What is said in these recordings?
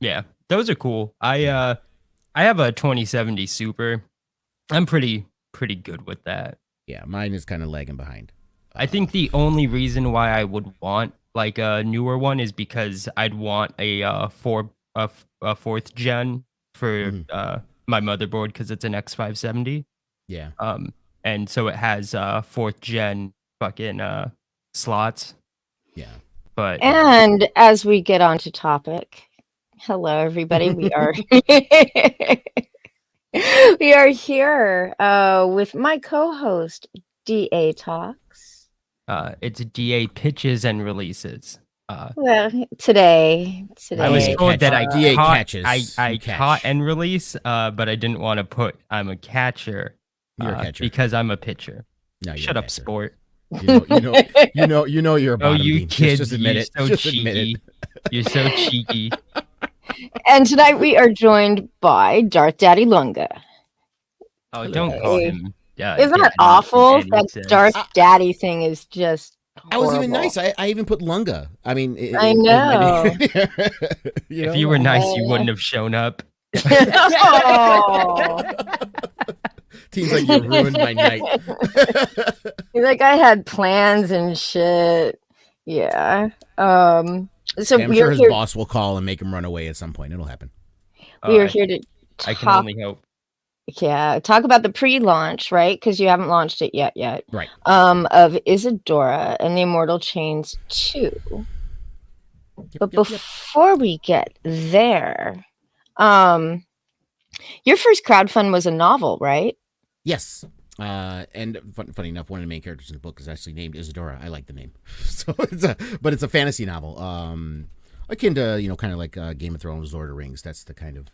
Yeah, those are cool. I have a 2070 Super. I'm pretty good with that. Yeah, mine is kind of lagging behind. I Uh, think the only reason why I would want like a newer one is because I'd want a fourth gen for mhm. my motherboard because it's an X570. Yeah, Um, and so it has fourth gen fucking slots. yeah. But And as we get on to topic, hello everybody. We are we are here with my co-host DA Talks. it's DA pitches and releases. Well, today, I was DA told that catches. I DA caught catches. I You caught catch. and release, but I didn't want to put I'm a catcher You're a catcher. because I'm a pitcher. No, you're a Shut up, catcher. sport. You're a Oh, bottom you bean. kids, Just admit you're it. so Just admit it. cheeky. You're so cheeky. And tonight we are joined by Darth Daddy Lunga. Oh, Hello, don't guys. call him. Isn't that Daddy awful? in any That sense. Darth Daddy thing is just I was even horrible. nice. I even put Lunga. I mean, I know. If you were nice, you wouldn't have shown up. Oh. Seems like you ruined my night. Like I had plans and shit. Yeah. So I'm we sure are his here. boss will call and make him run away at some point. It'll happen. We are I, here to I can talk. only hope. Yeah, talk about the pre-launch, right? Because you haven't launched it yet. Right. Of Isadora and the Immortal Chains 2. But before we get there, your first crowdfund was a novel, right? Yes. And funny enough, one of the main characters in the book is actually named Isadora. I like the name, so but it's a fantasy novel, akin to kind of like Game of Thrones, Lord of the Rings. That's the kind of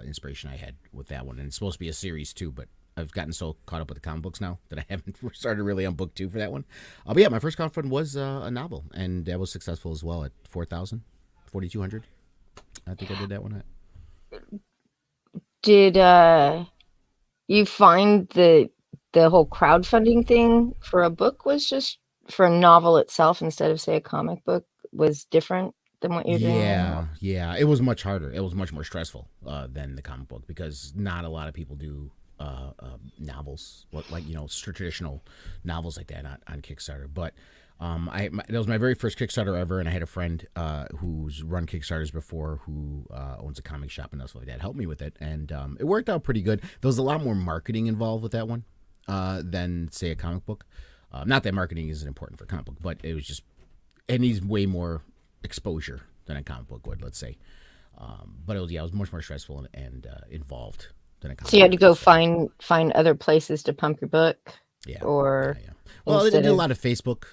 inspiration I had with that one, and it's supposed to be a series too. But I've gotten so caught up with the comic books now that I haven't started really on book 2 for that one. But yeah, my first crowdfund was a novel, and that was successful as well at 4,200. I think I did that one at. Did you find the whole crowdfunding thing for a book was just for a novel itself instead of say a comic book was different than what you're doing now? Yeah, it was much harder. It was much more stressful than the comic book because not a lot of people do novels like traditional novels like that on Kickstarter. But that was my very first Kickstarter ever, and I had a friend who's run Kickstarters before who owns a comic shop and stuff like that helped me with it, and it worked out pretty good. There was a lot more marketing involved with that one than say a comic book. Not that marketing isn't important for a comic book, but it was just it needs way more exposure than a comic book would, let's say. But it was much more stressful and involved than a comic book. So you had to go find other places to pump your book? Yeah. Or yeah. Well, I did a lot of Facebook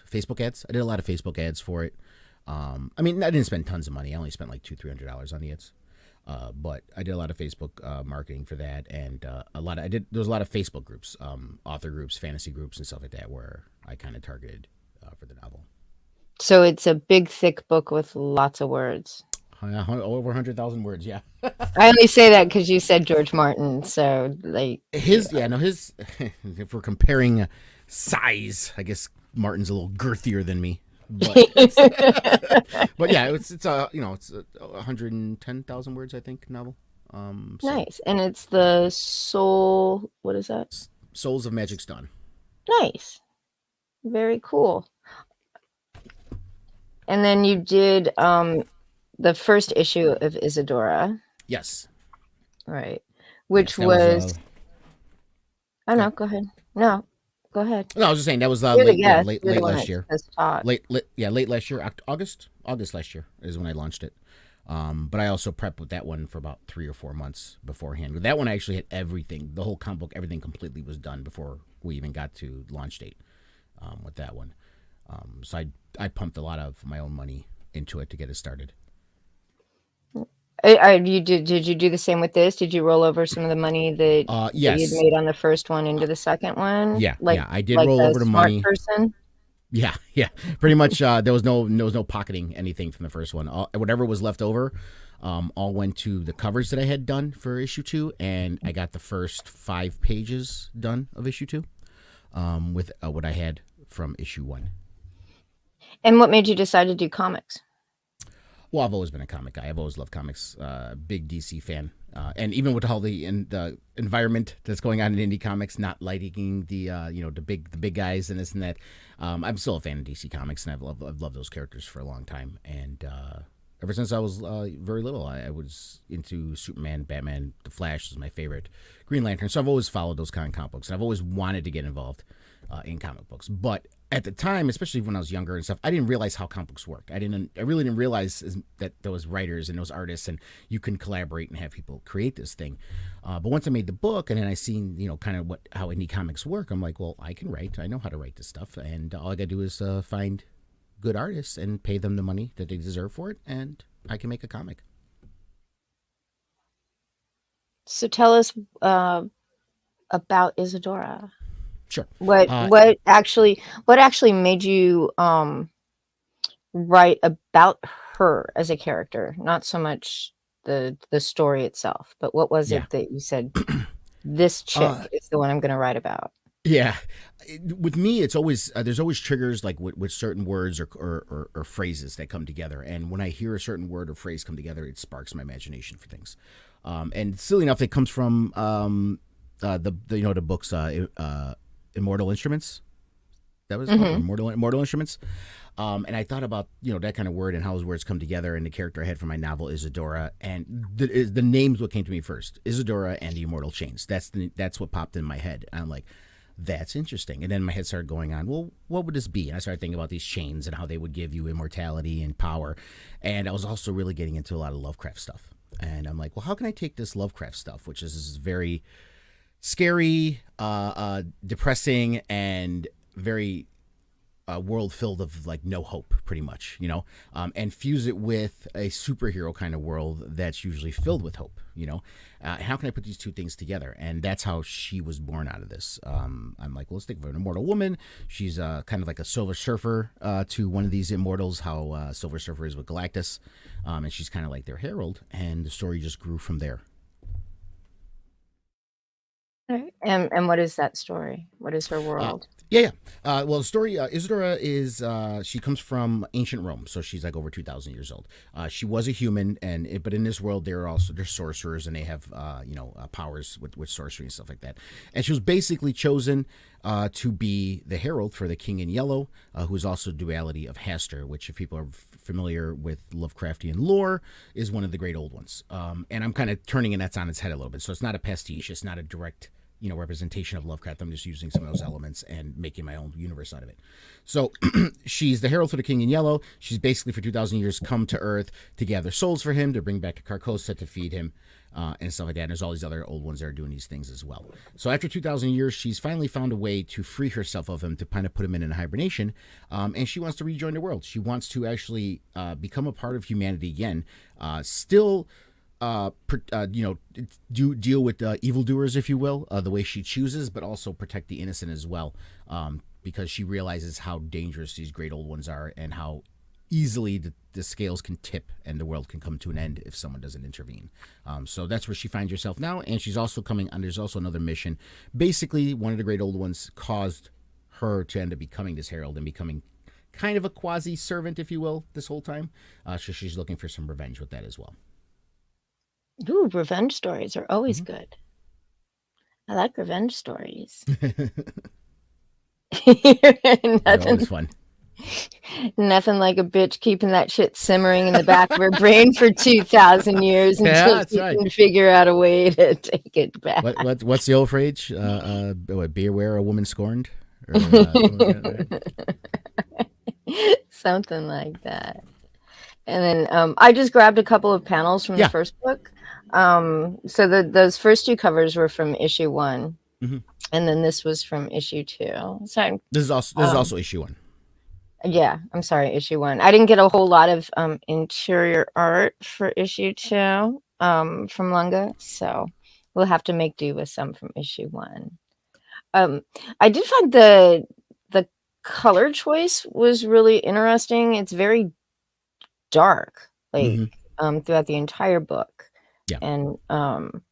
ads. I did a lot of Facebook ads for it. I mean, I didn't spend tons of money. I only spent like $200-300 on the ads. But I did a lot of Facebook marketing for that, and there was a lot of Facebook groups, author groups, fantasy groups, and stuff like that, where I kind of targeted for the novel. So it's a big, thick book with lots of words. Over 100,000 words, yeah. I only say that because you said George Martin, so like his. If we're comparing size, I guess Martin's a little girthier than me. But, but yeah, it's a 110,000 words, I think, novel. Nice, and it's the Soul. What is that? Souls of Magic's Dawn. Nice, very cool. And then you did the first issue of Isadora. Yes. Right, which was I don't know. Go ahead. No, go ahead. No, I was just saying that was late last year. Late last year, August last year is when I launched it. But I also prepped with that one for about 3 or 4 months beforehand. With that one, I actually had everything, the whole comic book, everything completely was done before we even got to launch date. With that one, so I pumped a lot of my own money into it to get it started. Did you do the same with this? Did you roll over some of the money that yes. you'd made on the first one into the second one? Yeah, I did roll over the money. Person? Yeah, pretty much. There was no pocketing anything from the first one. Whatever was left over, all went to the covers that I had done for issue 2, and I got the first 5 pages done of issue 2, with what I had from issue 1. And what made you decide to do comics? Well, I've always been a comic guy. I've always loved comics. Big DC fan. And even with all the environment that's going on in indie comics, not liking the the big guys and this and that, I'm still a fan of DC Comics, and I've loved those characters for a long time. And ever since I was very little, I was into Superman, Batman, The Flash was my favorite, Green Lantern. So I've always followed those kind of comic books, and I've always wanted to get involved in comic books. But at the time, especially when I was younger and stuff, I didn't realize how comic books work. I really didn't realize that there was writers and those artists, and you can collaborate and have people create this thing. But once I made the book, and then I seen kind of how indie comics work, I'm like, well, I can write. I know how to write this stuff, and all I gotta do is find good artists and pay them the money that they deserve for it, and I can make a comic. So tell us about Isadora. Sure. What actually made you write about her as a character, not so much the story itself, but what was it that you said, this chick is the one I'm going to write about? Yeah, with me, it's always there's always triggers like with certain words or phrases that come together, and when I hear a certain word or phrase come together, it sparks my imagination for things. And silly enough, it comes from the books Immortal Instruments. That was Immortal Instruments. And I thought about that kind of word and how those words come together, and the character I had for my novel Isadora, and the names what came to me first, Isidora and the Immortal Chains. That's what popped in my head. And I'm like, that's interesting. And then my head started going on, well, what would this be? And I started thinking about these chains and how they would give you immortality and power. And I was also really getting into a lot of Lovecraft stuff. And I'm like, well, how can I take this Lovecraft stuff, which is very scary, depressing, and very world filled of like no hope, pretty much, and fuse it with a superhero kind of world that's usually filled with hope, how can I put these two things together? And that's how she was born out of this. I'm like, well, let's think of an immortal woman. She's kind of like a Silver Surfer to one of these immortals, how Silver Surfer is with Galactus, and she's kind of like their herald, and the story just grew from there. And what is that story? What is her world? Well, the story, Isadora is, she comes from ancient Rome, so she's like over 2,000 years old. She was a human, but in this world, they're sorcerers, and they have, powers with sorcery and stuff like that. And she was basically chosen to be the herald for the King in Yellow, who is also duality of Hastur, which, if people are familiar with Lovecraftian lore, is one of the great old ones. And I'm kind of turning that's on its head a little bit. So it's not a pastiche, it's not a direct representation of Lovecraft. I'm just using some of those elements and making my own universe out of it. So she's the herald for the King in Yellow. She's basically for 2,000 years come to Earth to gather souls for him, to bring back to Carcosa to feed him, and stuff like that. And there's all these other old ones that are doing these things as well. So after 2,000 years, she's finally found a way to free herself of him, to kind of put him in hibernation, and she wants to rejoin the world. She wants to actually become a part of humanity again, still deal with evildoers, if you will, the way she chooses, but also protect the innocent as well, because she realizes how dangerous these great old ones are, and how easily the scales can tip and the world can come to an end if someone doesn't intervene. So that's where she finds herself now, and she's also there's also another mission. Basically, one of the great old ones caused her to end up becoming this herald and becoming kind of a quasi-servant, if you will, this whole time. So she's looking for some revenge with that as well. Ooh, revenge stories are always good. I like revenge stories. Always fun. Nothing like a bitch keeping that shit simmering in the back of her brain for 2,000 years until she can figure out a way to take it back. What's the old phrase? Be aware a woman scorned? Or, something like that. And then I just grabbed a couple of panels from the first book. So those first two covers were from issue 1, and then this was from issue 2. So this is also issue 1. Yeah, I'm sorry, issue 1. I didn't get a whole lot of interior art for issue 2 from Lunga, so we'll have to make do with some from issue 1. I did find the color choice was really interesting. It's very dark, throughout the entire book. Yeah. And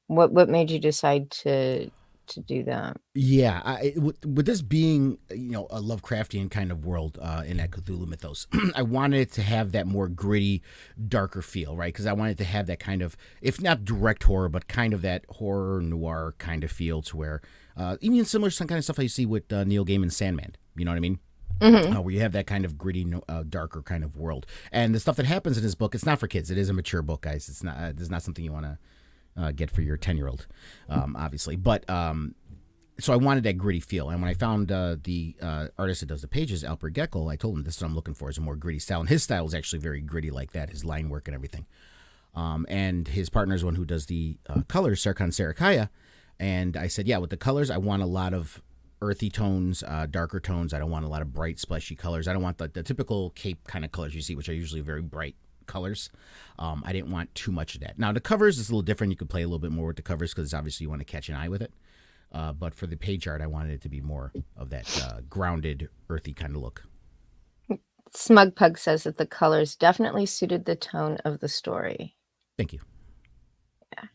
what made you decide to to do that. Yeah, with this being, a Lovecraftian kind of world in that Cthulhu mythos, I wanted it to have that more gritty, darker feel, right? Because I wanted to have that kind of, if not direct horror, but kind of that horror noir kind of feel to where, even similar to some kind of stuff I see with Neil Gaiman's Sandman. You know what I mean? Mm-hmm. Where you have that kind of gritty, darker kind of world. And the stuff that happens in this book, it's not for kids. It is a mature book, guys. It's not something you want to get for your 10-year-old, obviously. But so I wanted that gritty feel. And when I found the artist that does the pages, Alper Geckel, I told him this is what I'm looking for, is a more gritty style. And his style is actually very gritty like that, his line work and everything. And his partner is one who does the colors, Serkan Sarakaya. And I said, yeah, with the colors, I want a lot of earthy tones, darker tones. I don't want a lot of bright, splashy colors. I don't want the typical cape kind of colors you see, which are usually very bright colors. I didn't want too much of that. Now, the covers is a little different. You could play a little bit more with the covers because obviously you want to catch an eye with it. But for the page art, I wanted it to be more of that grounded, earthy kind of look. Smug Pug says that the colors definitely suited the tone of the story. Thank you. Yeah.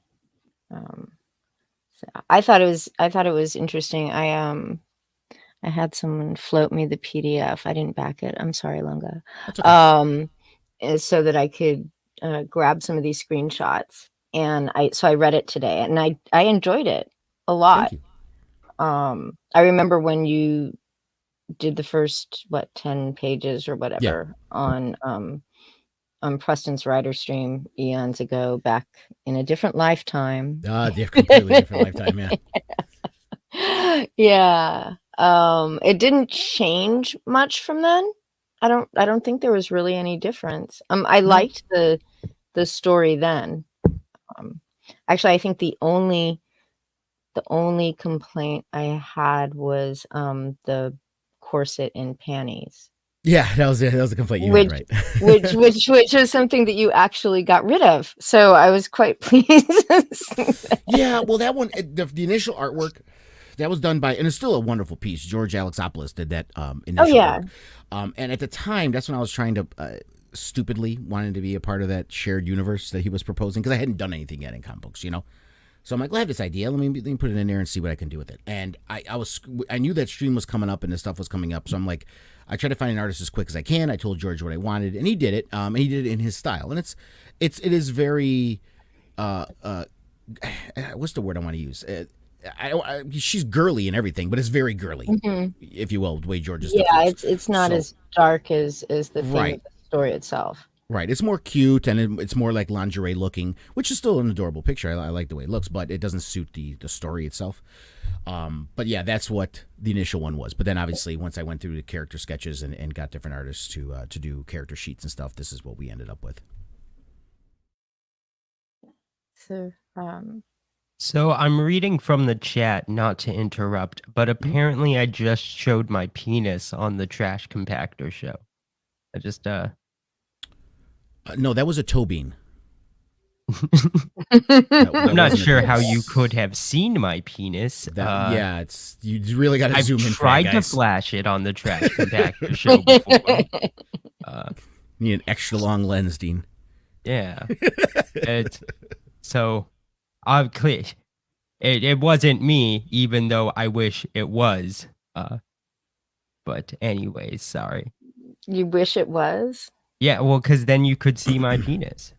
So I thought it was interesting. I had someone float me the PDF. I didn't back it. I'm sorry, Lunga. That's okay. So that I could grab some of these screenshots, and I read it today, and I enjoyed it a lot. Thank you. I remember when you did the first 10 pages or whatever on Preston's writer stream eons ago, back in a different lifetime. Completely different lifetime, yeah. Yeah. It didn't change much from then. I don't think there was really any difference. I liked the story then. Actually, I think the only complaint I had was the corset and panties. Yeah, that was a complaint you had, right? which is something that you actually got rid of. So I was quite pleased. Yeah, well, that one, the initial artwork, that was done by, and it's still a wonderful piece. George Alexopoulos did that initial work. And at the time, that's when I was trying to stupidly wanted to be a part of that shared universe that he was proposing, because I hadn't done anything yet in comic books, So I'm like, well, I have this idea. Let me put it in there and see what I can do with it. And I knew that stream was coming up and this stuff was coming up. So I'm like, I tried to find an artist as quick as I can. I told George what I wanted, and he did it. And he did it in his style. And it is very, what's the word I want to use? She's girly and everything, but it's very girly, if you will, the way George's stuff is. It's not as dark as the thing of the story itself. Right. It's more cute, and it's more like lingerie looking, which is still an adorable picture. I like the way it looks, but it doesn't suit the story itself. But yeah, that's what the initial one was. But then obviously once I went through the character sketches and got different artists to do character sheets and stuff, this is what we ended up with. So I'm reading from the chat, not to interrupt, but apparently I just showed my penis on the Trash Compactor show. I just no, that was a toe bean. I'm not sure how you could have seen my penis. It's you really got to zoom in. I've tried to flash it on the Trash Compactor show before. Need an extra long lens, Dean. Yeah. So I'm clear. It wasn't me, even though I wish it was. But anyways, sorry. You wish it was? Yeah, well, because then you could see my penis.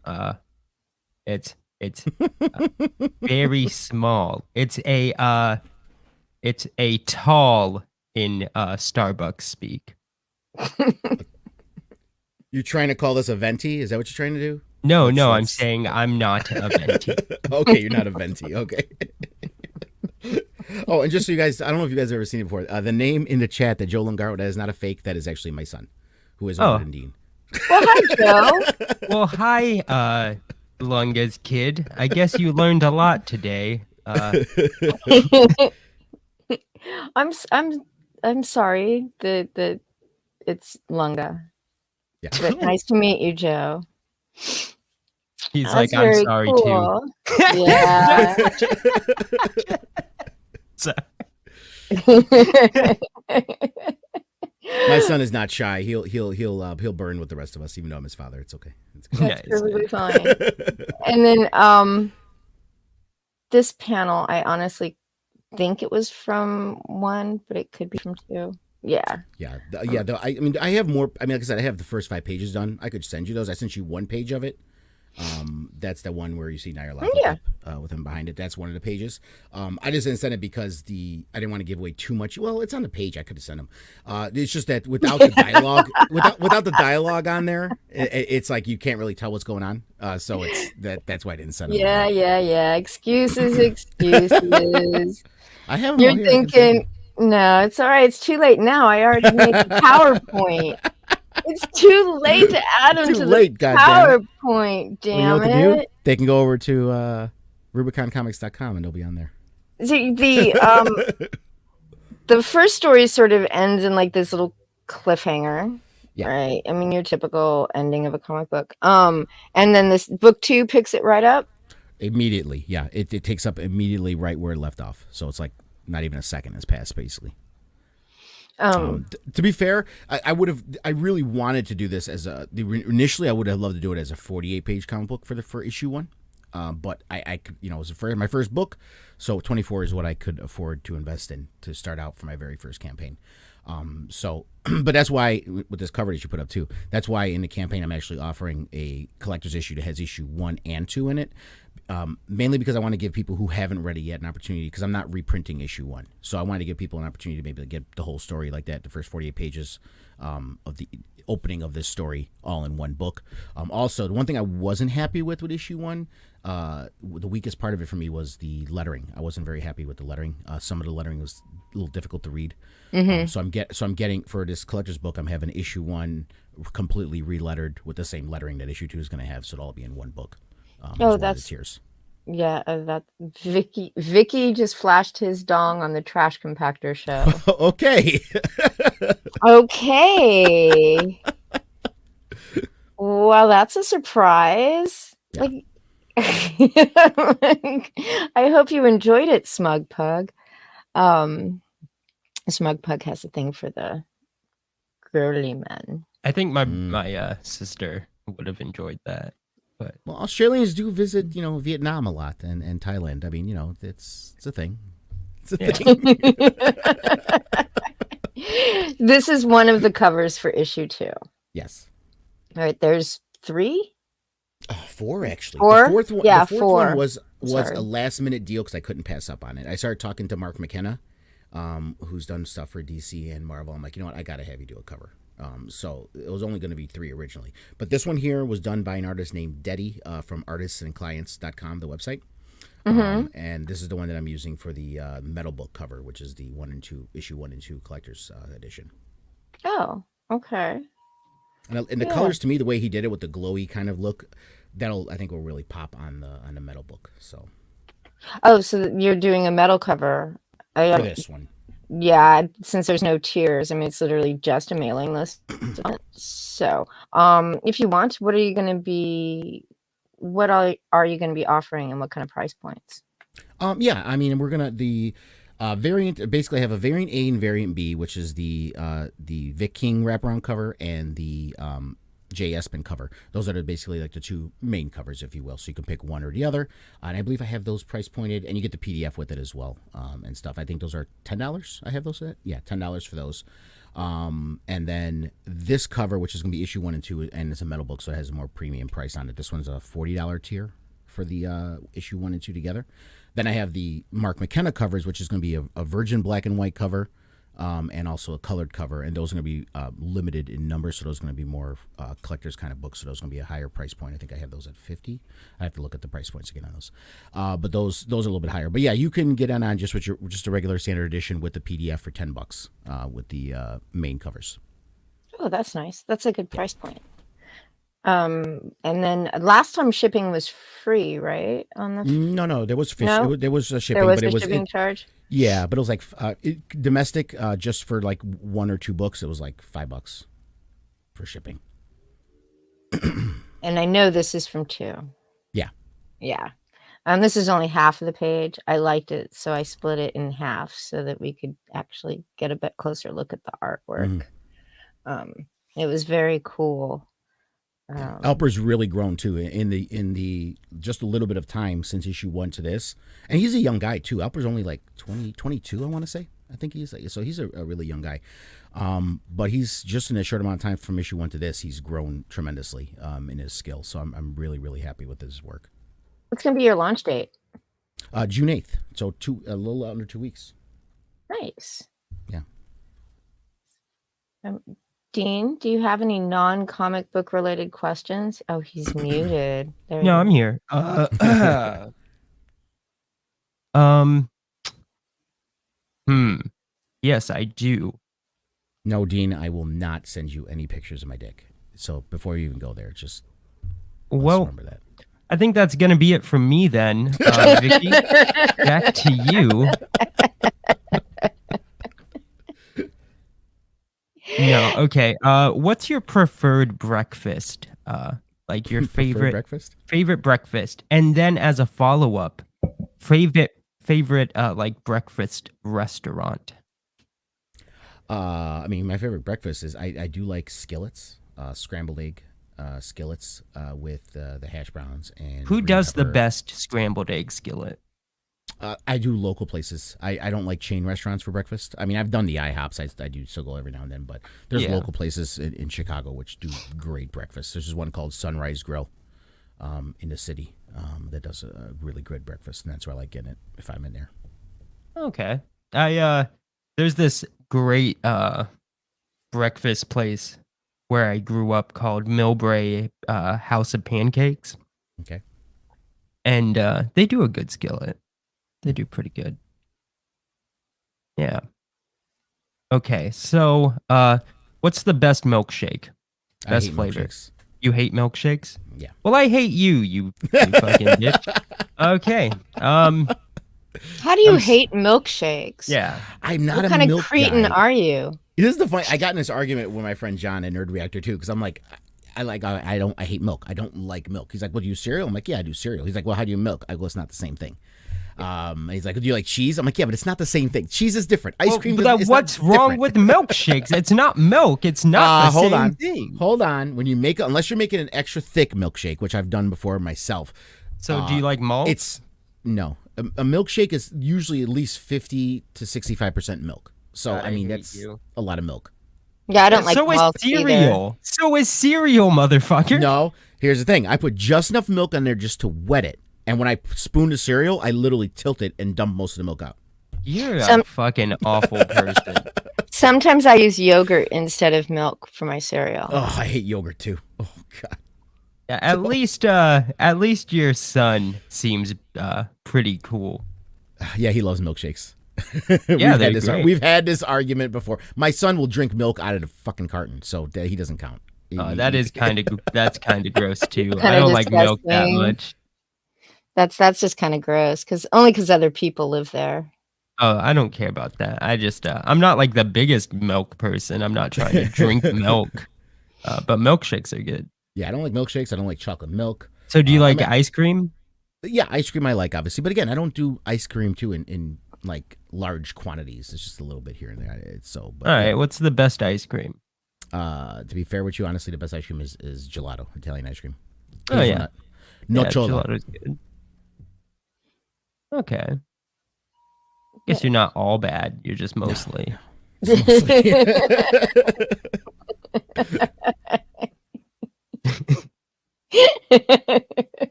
It's very small. It's a tall in Starbucks speak. You trying to call this a venti? Is that what you're trying to do? No, I'm saying I'm not a venti. Okay, you're not a venti. Okay. Oh, and just so you guys, I don't know if you guys have ever seen it before. The name in the chat that Joe Lungaro, that is not a fake. That is actually my son, who is older than Dean. Well, hi, Joe. Well, hi, Lunga's kid. I guess you learned a lot today. I'm sorry that it's Lunga. Yeah. But nice to meet you, Joe. He's That's like, I'm sorry cool. too. Yeah. My son is not shy. He'll burn with the rest of us, even though I'm his father. It's okay. That's perfectly fine. And then this panel, I honestly think it was from 1, but it could be from 2. Yeah. Yeah, I mean, I have more. I mean, like I said, I have the first 5 pages done. I could send you those. I sent you 1 page of it. That's the one where you see Nyarlathotep Yeah. with him behind it. That's one of the pages. I just didn't send it because I didn't want to give away too much. Well, it's on the page. I could have sent them. It's just that without the dialogue, without the dialogue on there, it's like you can't really tell what's going on. So that's why I didn't send them. Yeah. Excuses. I have them You're all here. thinking, no, it's all right. It's too late now. I already made the PowerPoint. It's too late to add them to the PowerPoint. Damn you know what it! to do? They can go over to RubiconComics.com and they'll be on there. See, the first story sort of ends in like this little cliffhanger. Yeah. Right. I mean, your typical ending of a comic book. And then this book 2 picks it right up. Immediately, yeah. It takes up immediately right where it left off. So it's like not even a second has passed, basically. To be fair, I really wanted to do this as initially I would have loved to do it as a 48-page comic book for issue 1. But I could, it was my first book, so 24 is what I could afford to invest in to start out for my very first campaign. But that's why with this cover that you put up too, that's why in the campaign I'm actually offering a collector's issue that has issue 1 and 2 in it. Mainly because I want to give people who haven't read it yet an opportunity, because I'm not reprinting issue 1. So I want to give people an opportunity to maybe get the whole story like that, the first 48 pages of the opening of this story all in one book. Also, the one thing I wasn't happy with issue 1, the weakest part of it for me was the lettering. I wasn't very happy with the lettering. Some of the lettering was a little difficult to read. Mm-hmm. So I'm getting, for this collector's book, I'm having issue 1 completely re-lettered with the same lettering that issue 2 is going to have, so it'll all be in one book. That's tears. Yeah, that Vicky just flashed his dong on the trash compactor show. Okay. Okay. Well, that's a surprise. Yeah. Like, I hope you enjoyed it, Smug Pug. Smug Pug has a thing for the girly men. I think my sister would have enjoyed that. But well, Australians do visit, Vietnam a lot and Thailand. I mean, it's a thing. It's a thing. This is one of the covers for issue 2. Yes. All right, there's 3? 4 actually. 4? The fourth one, yeah, the fourth 4. one was a last minute deal because I couldn't pass up on it. I started talking to Mark McKenna, who's done stuff for DC and Marvel. I'm like, you know what, I gotta have you do a cover. So it was only going to be 3 originally, but this one here was done by an artist named Deddy from artistsandclients.com, the website. Mm-hmm. And this is the one that I'm using for the metal book cover, which is the issue 1 and 2 collector's edition. Oh, okay. And the colors, to me, the way he did it with the glowy kind of look, I think will really pop on the metal book. So. Oh, so you're doing a metal cover for this one. Yeah, since there's no tiers, I mean, it's literally just a mailing list. So, if you want, what are you going to be offering and what kind of price points? Yeah, I mean, we're going to, variant, basically I have a variant A and variant B, which is the Vic King wraparound cover and the Jay Espin cover. Those are basically like the 2 main covers, if you will. So you can pick one or the other. And I believe I have those price pointed, and you get the PDF with it as well, and stuff. I think those are $10. I have those at? Yeah, $10 for those. And then this cover, which is going to be issue 1 and 2, and it's a metal book, so it has a more premium price on it. This one's a $40 tier for the issue 1 and 2 together. Then I have the Mark McKenna covers, which is going to be a virgin black and white cover. And also a colored cover, and those are going to be limited in numbers, so those are going to be more collector's kind of books, so those are going to be a higher price point. I think I have those at $50. I have to look at the price points again on those, but those are a little bit higher. But yeah, you can get on just with just a regular standard edition with the PDF for $10 with the main covers. Oh, that's nice. That's a good price point. And then last time shipping was free, right? On the no, there was there was a shipping, there was but it was shipping charge. Yeah, but it was like domestic, just for like 1 or 2 books, it was like $5 for shipping. And I know this is from 2. Yeah. Yeah. This is only half of the page. I liked it, so I split it in half so that we could actually get a bit closer look at the artwork. It was very cool. Alper's really grown too in the just a little bit of time since issue 1 to this, and he's a young guy too. Alper's only like 22, I want to say. I think he's like, so he's a really young guy, but he's just in a short amount of time from issue 1 to this, he's grown tremendously in his skill. So I'm really happy with his work. What's gonna be your launch date? June 8th, so a little under 2 weeks. Nice. Yeah. Dean, do you have any non-comic book related questions? Oh, he's muted. There No, you I'm go. here. Yes, I do. No, Dean, I will not send you any pictures of my dick. So before you even go there, just remember that. I think that's gonna be it from me then. Vicky, back to you. No, okay. What's your preferred breakfast? Like your Preferred breakfast? favorite breakfast, and then as a follow-up, favorite like breakfast restaurant. I mean, my favorite breakfast is I do like skillets, scrambled egg skillets with the hash browns. And Who green does the pepper. best scrambled egg skillet? I do local places. I don't like chain restaurants for breakfast. I mean, I've done the IHOPs. I do still go every now and then, but there's Yeah. local places in Chicago which do great breakfast. There's one called Sunrise Grill in the city that does a really good breakfast, and that's where I like getting it if I'm in there. Okay. There's this great breakfast place where I grew up called Millbrae House of Pancakes. Okay. And they do a good skillet. They do pretty good. Yeah. Okay, so what's the best milkshake? I Best hate flavor. milkshakes. You hate milkshakes? Yeah. Well, I hate you fucking bitch. Okay. How do you hate milkshakes? Yeah. I'm not What a kind of milk cretin guy. are you? This is the point. I got in this argument with my friend John at Nerd Reactor too, because I'm like, I hate milk. I don't like milk. He's like, well, do you cereal? I'm like, yeah, I do cereal. He's like, well, how do you milk? I go, it's not the same thing. He's like, do you like cheese? I'm like, yeah, but it's not the same thing. Cheese is different. Ice cream. But what's wrong with milkshakes? It's not milk. It's not the same thing. Hold on. When you make it, unless you're making an extra thick milkshake, which I've done before myself. So do you like malt? It's no. A milkshake is usually at least 50 to 65% milk. So I mean, that's a lot of milk. Yeah, I don't like so is milk cereal. either. So is cereal, motherfucker. No, here's the thing. I put just enough milk on there just to wet it. And when I spoon the cereal, I literally tilt it and dump most of the milk out. You're a fucking awful person. Sometimes I use yogurt instead of milk for my cereal. Oh, I hate yogurt too. Oh god. Yeah, at least your son seems pretty cool. Yeah, he loves milkshakes. Yeah, we've had this argument before. My son will drink milk out of the fucking carton, so he doesn't count. That's kind of gross too. Kinda I don't like milk that disgusting. much. That's just kind of gross because other people live there. Oh, I don't care about that. I just I'm not like the biggest milk person. I'm not trying to drink milk. But milkshakes are good. Yeah, I don't like milkshakes. I don't like chocolate milk. So do you like ice cream? Yeah, ice cream I like, obviously. But again, I don't do ice cream too in like large quantities. It's just a little bit here and there. All right, what's the best ice cream? To be fair with you, honestly, the best ice cream is gelato, Italian ice cream. Oh yeah. Nocciolo. Gelato's good. Okay. Guess you're not all bad. You're just mostly.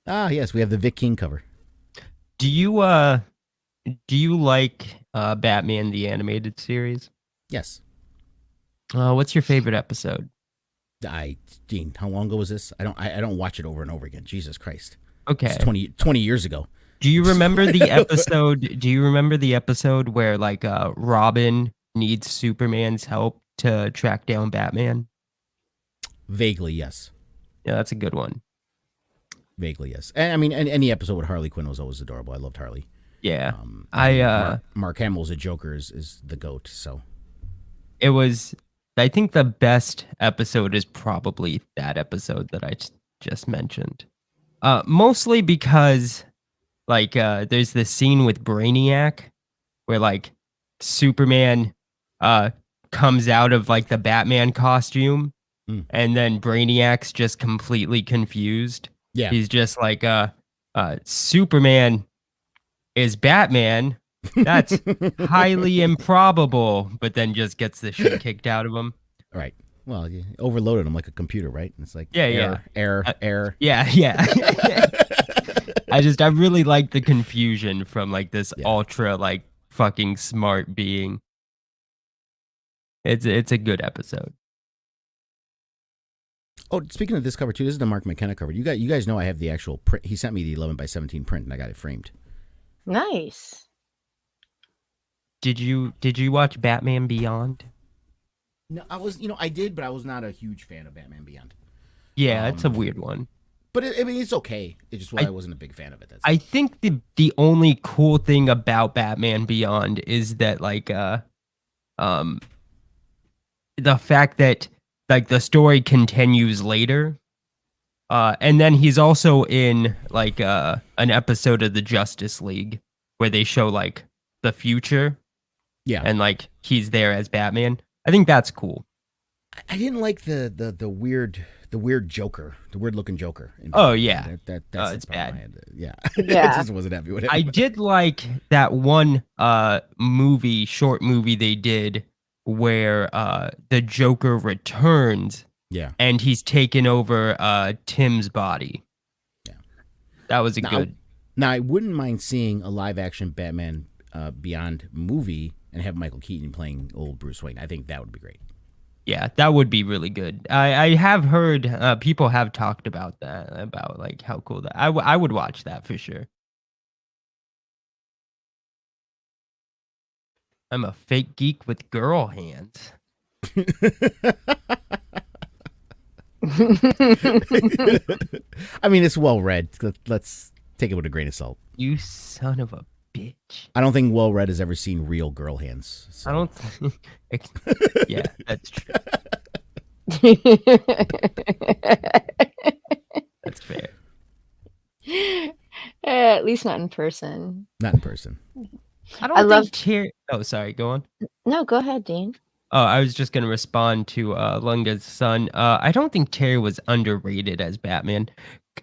Yes, we have the Vic King cover. Do you like Batman the Animated Series? Yes. What's your favorite episode? Dean, how long ago was this? I don't watch it over and over again. Jesus Christ. Okay. It's 20 years ago. Do you remember the episode? Do you remember the episode where like Robin needs Superman's help to track down Batman? Vaguely, yes. Yeah, that's a good one. Vaguely, yes. And I mean, any episode with Harley Quinn was always adorable. I loved Harley. Yeah. Mark Hamill's a Joker is the GOAT. So it was. I think the best episode is probably that episode that I just mentioned. Mostly because, like, there's this scene with Brainiac where like Superman comes out of like the Batman costume and then Brainiac's just completely confused. Yeah. He's just like, Superman is Batman. That's highly improbable, but then just gets the shit kicked out of him. Right. Well, you overloaded him like a computer, right? It's like Yeah, error. Yeah. I really like the confusion from like this ultra like fucking smart being. It's a good episode. Oh, speaking of this cover too, this is the Mark McKenna cover. You guys know I have the actual print. He sent me the 11x17 print, and I got it framed. Nice. Did you watch Batman Beyond? No, I did, but I was not a huge fan of Batman Beyond. Yeah, it's a weird one. But it's okay. It's just why I wasn't a big fan of it. I think the only cool thing about Batman Beyond is that like the fact that like the story continues later. And then he's also in like an episode of the Justice League where they show like the future. Yeah. And like he's there as Batman. I think that's cool. I didn't like the weird Joker, the weird looking Joker. Oh yeah, that's it's bad. Yeah, yeah. I just wasn't happy with it. I did like that one short movie they did where the Joker returns. Yeah, and he's taken over Tim's body. Yeah, that was good. Now I wouldn't mind seeing a live action Batman Beyond movie and have Michael Keaton playing old Bruce Wayne. I think that would be great. Yeah, that would be really good. I have heard people have talked about that, about like how cool that. I would watch that for sure. I'm a fake geek with girl hands. I mean, it's well read. Let's take it with a grain of salt. You son of a bitch. I don't think well read has ever seen real girl hands. So. I don't think. Yeah, that's true. That's fair. At least not in person. Not in person. I love Terry. Oh, sorry. Go on. No, go ahead, Dean. Oh, I was just gonna respond to Lunga's son. I don't think Terry was underrated as Batman.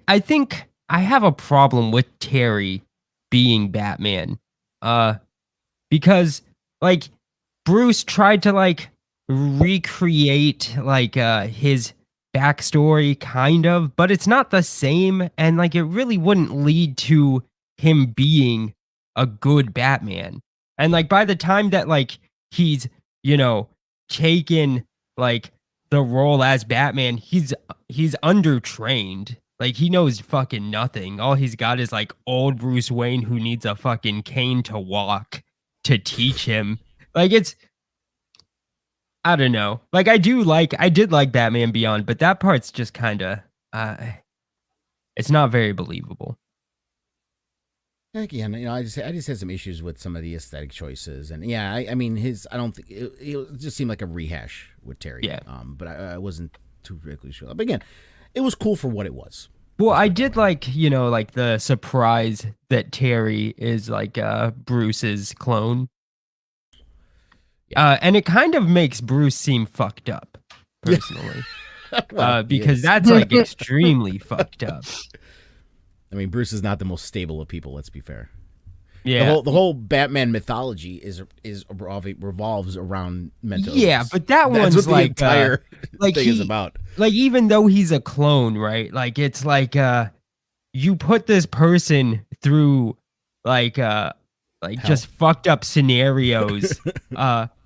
I think I have a problem with Terry being Batman. Because like Bruce tried to like recreate like his backstory kind of, but it's not the same, and like it really wouldn't lead to him being a good Batman. And like by the time that like he's, taken like the role as Batman, he's undertrained. Like he knows fucking nothing. All he's got is like old Bruce Wayne who needs a fucking cane to walk to teach him. Like I don't know. Like I did like Batman Beyond, but that part's just kind of it's not very believable. Again, I just had some issues with some of the aesthetic choices, and yeah, I mean, I don't think it just seemed like a rehash with Terry. Yeah. But I wasn't too particularly sure. But again, it was cool for what it was. Well, I did like, like the surprise that Terry is like Bruce's clone. Yeah. And it kind of makes Bruce seem fucked up, personally. Well, because that's like extremely fucked up. I mean, Bruce is not the most stable of people. Let's be fair. Yeah, the whole Batman mythology revolves around mental. Yeah, illness. but that's one's what the like entire thing is about. Like even though he's a clone, right? Like it's like you put this person through like hell. Just fucked up scenarios,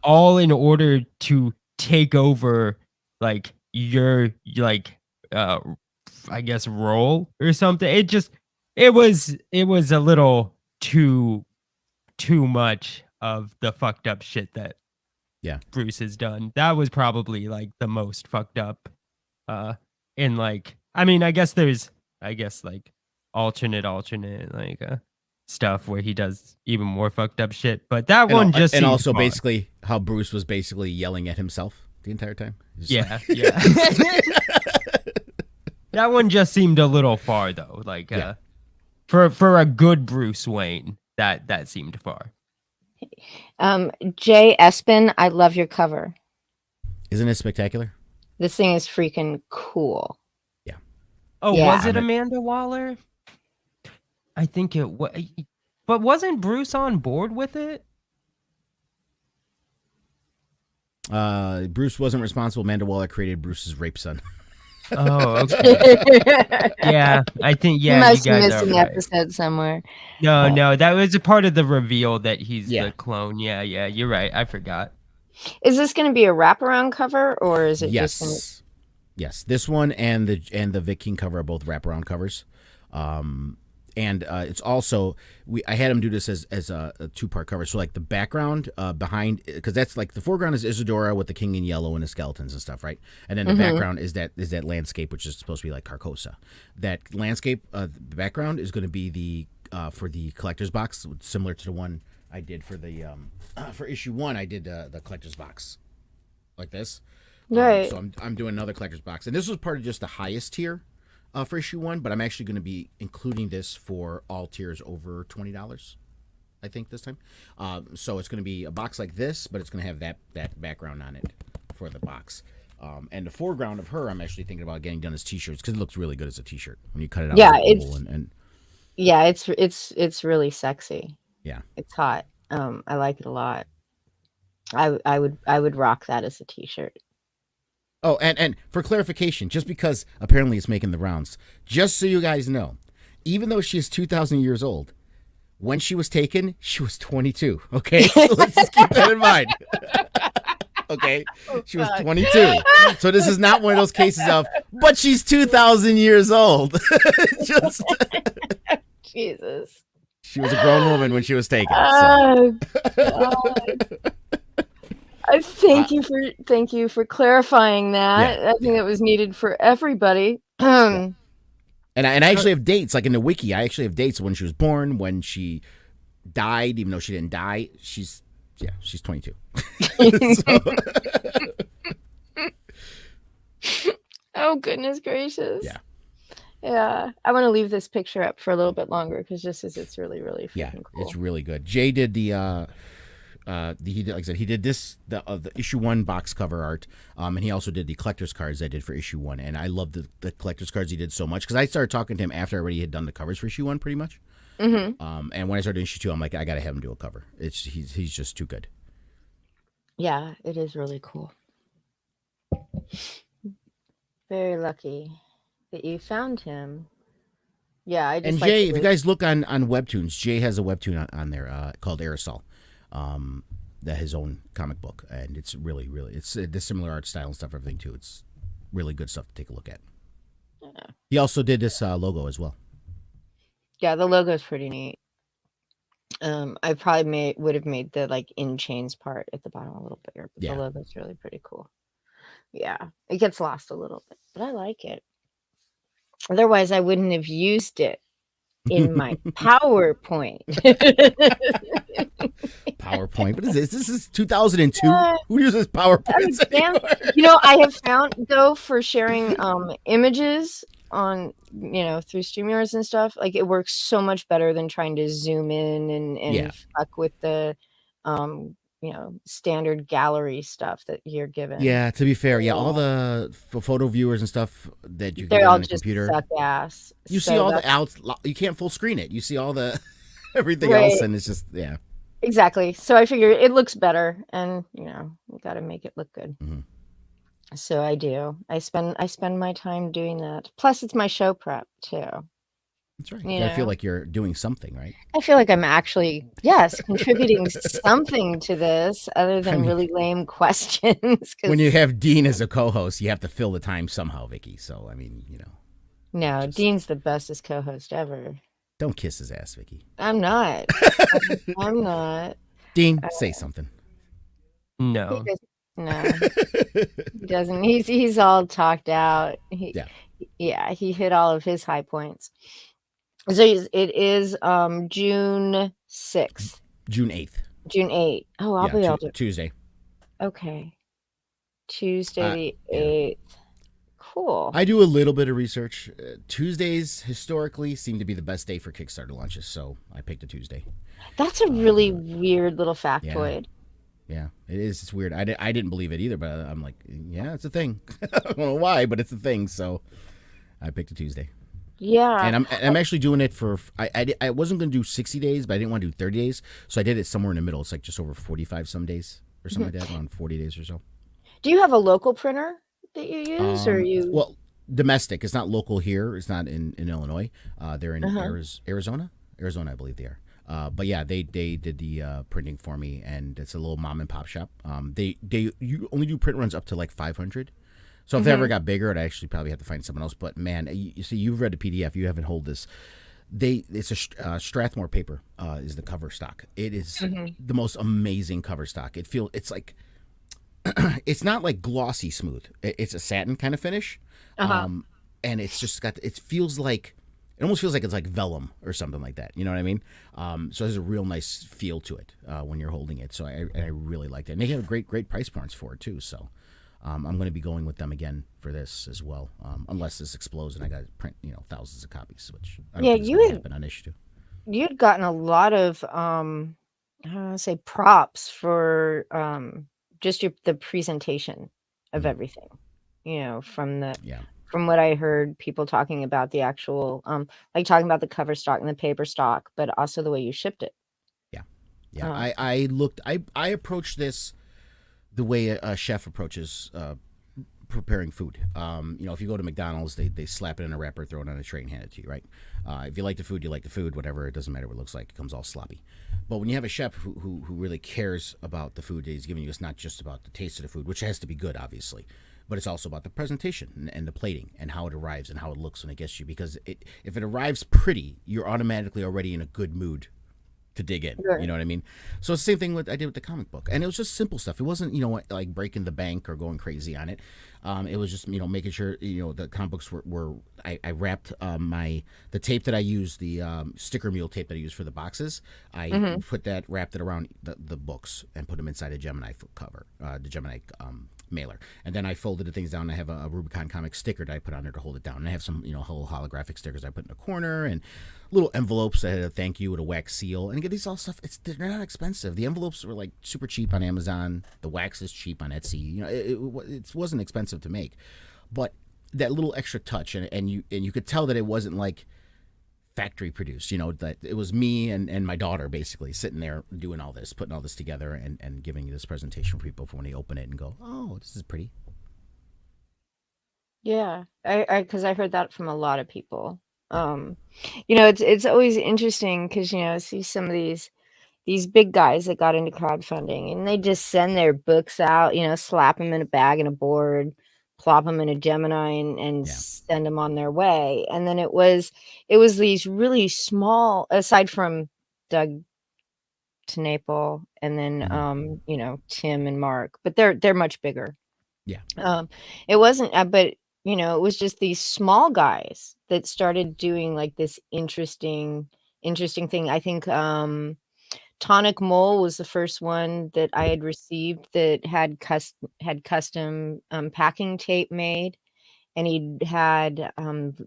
all in order to take over like your I guess role or something. It was a little too much of the fucked up shit that Bruce has done. That was probably like the most fucked up in like, I mean, I guess there's like alternate like stuff where he does even more fucked up shit, but that one just and also fun. Basically how Bruce was basically yelling at himself the entire time. Yeah. That one just seemed a little far though. Like for a good Bruce Wayne, that seemed far. Jay Espin, I love your cover. Isn't it spectacular? This thing is freaking cool. Oh, Yeah. was it Amanda Waller? I think it was. But wasn't Bruce on board with it? Bruce wasn't responsible. Amanda Waller created Bruce's rape son. Oh, okay. Yeah, I think You you must guys miss are an right. episode somewhere. No, that was a part of the reveal that he's Yeah. the clone. Yeah, you're right. I forgot. Is this going to be a wraparound cover, or is it just? Gonna... Yes. This one and the Vic King cover are both wraparound covers. And it's also I had him do this as a 2-part cover. So like the background behind, because that's like the foreground is Isadora with the king in yellow and the skeletons and stuff, right? And then the background is that landscape, which is supposed to be like Carcosa. That landscape, the background is going to be the for the collector's box, similar to the one I did for the for issue 1. I did the collector's box like this. Right. So I'm doing another collector's box, and this was part of just the highest tier. For issue 1, but I'm actually going to be including this for all tiers over $20, I think, this time. So it's going to be a box like this, but it's going to have that background on it for the box. And the foreground of her, I'm actually thinking about getting done as t-shirts because it looks really good as a t-shirt when you cut it out. Yeah, it's really sexy. Yeah, it's hot. I like it a lot. I would rock that as a t-shirt. Oh, and for clarification, just because apparently it's making the rounds, just so you guys know, even though she is 2,000 years old, when she was taken, she was 22. Okay, so let's just keep that in mind. Okay, she was 22. So this is not one of those cases of, but she's 2,000 years old. Just Jesus. She was a grown woman when she was taken. Oh, God. Thank you for clarifying that. I think it was needed for everybody. And I actually have dates, like in the wiki. I actually have dates when she was born, when she died, even though she didn't die. She's 22. Oh, goodness gracious. Yeah. I want to leave this picture up for a little bit longer because it's really, really freaking cool. It's really good. Jay did the he did, like I said, he did the issue 1 box cover art, and he also did the collector's cards I did for issue 1, and I love the collector's cards he did so much because I started talking to him after I already had done the covers for issue 1 pretty much. And when I started issue 2, I'm like, I gotta have him do a cover. He's just too good. Yeah, it is really cool. Very lucky that you found him. Yeah, I just and Jay, if you guys look on Webtoons, Jay has a webtoon on there called Aerosol. That his own comic book, and it's really, really, it's the similar art style and stuff, everything too. It's really good stuff to take a look at. Yeah. He also did this logo as well. Yeah, the logo is pretty neat. I probably would have made the like in chains part at the bottom a little bigger, but the logo is really pretty cool. Yeah, it gets lost a little bit, but I like it. Otherwise, I wouldn't have used it in my PowerPoint. PowerPoint? What is this? This is 2002. Who uses PowerPoint? I have found though for sharing images on through StreamYards and stuff, like it works so much better than trying to zoom in and fuck with the standard gallery stuff that you're given. Yeah, to be fair, all the photo viewers and stuff that you can they're get all on the just computer. Suck ass. You see all the outs. You can't full screen it. You see all the everything else, and it's just Exactly. So I figure it looks better, and you got to make it look good. Mm-hmm. So I do. I spend my time doing that. Plus, it's my show prep too. That's right. I feel like you're doing something, right? I feel like I'm actually, contributing something to this other than really lame questions. When you have Dean as a co-host, you have to fill the time somehow, Vicky. So, I mean, No, Dean's the bestest co-host ever. Don't kiss his ass, Vicky. I'm not. I'm not. Dean, say something. No. He doesn't. He's all talked out. He hit all of his high points. So it is June 6th. June 8th. June 8th. Oh, I'll be able to. Tuesday. Okay. Tuesday the 8th. Cool. I do a little bit of research. Tuesdays historically seem to be the best day for Kickstarter launches, so I picked a Tuesday. That's a really weird little factoid. Yeah, it is. It's weird. I didn't believe it either, but I'm like, yeah, it's a thing. I don't know why, but it's a thing. So I picked a Tuesday. Yeah. And I'm actually doing it for I wasn't going to do 60 days, but I didn't want to do 30 days, so I did it somewhere in the middle. It's like just over 45 some days or something like that, around 40 days or so. Do you have a local printer that you use, or you? Well, domestic. It's not local here. It's not in Illinois. They're in Uh-huh. Arizona, I believe they are. But yeah, they did the printing for me, and it's a little mom and pop shop. They you only do print runs up to like 500. So if they ever Mhm. got bigger, I'd actually probably have to find someone else. But man, you see, you've read the PDF. You haven't hold this. It's a Strathmore paper is the cover stock. It is Mhm. the most amazing cover stock. It's like it's not like glossy smooth. It's a satin kind of finish, Uh-huh. and it's just got. It almost feels like it's like vellum or something like that. You know what I mean? So it has a real nice feel to it when you're holding it. So I really like that. And they have great price points for it too. So I'm going to be going with them again for this as well, unless this explodes and I got to print thousands of copies, which I don't Yeah, think is going to happen on issue two. you'd gotten a lot of I don't wanna say props for just the presentation of Mm, everything. You know, from the yeah, from what I heard people talking about the actual like talking about the cover stock and the paper stock, but also the way you shipped it. yeah, yeah. Uh, I approached this the way a chef approaches preparing food. If you go to McDonald's, they slap it in a wrapper, throw it on a tray, and hand it to you, right? If you like the food, you like the food. Whatever, it doesn't matter what it looks like. It comes all sloppy. But when you have a chef who really cares about the food that he's giving you, it's not just about the taste of the food, which has to be good, obviously, but it's also about the presentation and the plating and how it arrives and how it looks when it gets to you. Because if it arrives pretty, you're automatically already in a good mood to dig in. You sure. know what I mean? So it's the same thing I did with the comic book, and it was just simple stuff. It wasn't like breaking the bank or going crazy on it. It was just making sure the comic books were I wrapped the tape that I used, the sticker mule tape that I used for the boxes. I Mhm. wrapped it around the books and put them inside a Gemini cover, the Gemini mailer, and then I folded the things down. I have a Rubicon comic sticker that I put on there to hold it down, and I have some whole holographic stickers I put in the corner, and little envelopes that had a thank you with a wax seal. And again, these all stuff. They're not expensive. The envelopes were like super cheap on Amazon. The wax is cheap on Etsy. It wasn't expensive to make, but that little extra touch, and you could tell that it wasn't like factory produced. That it was me and my daughter basically sitting there doing all this, putting all this together, and giving you this presentation for people for when they open it and go, oh, this is pretty. Yeah. I because I heard that from a lot of people. Um, it's always interesting because I see some of these big guys that got into crowdfunding and they just send their books out, slap them in a bag and a board, plop them in a Gemini and Yeah. send them on their way. And then it was these really small, aside from Doug Tanaple and then Hmm. Tim and Mark, but they're much bigger. Yeah. It wasn't, but it was just these small guys that started doing like this interesting thing. I think Tonic Mole was the first one that I had received that had custom packing tape made, and he had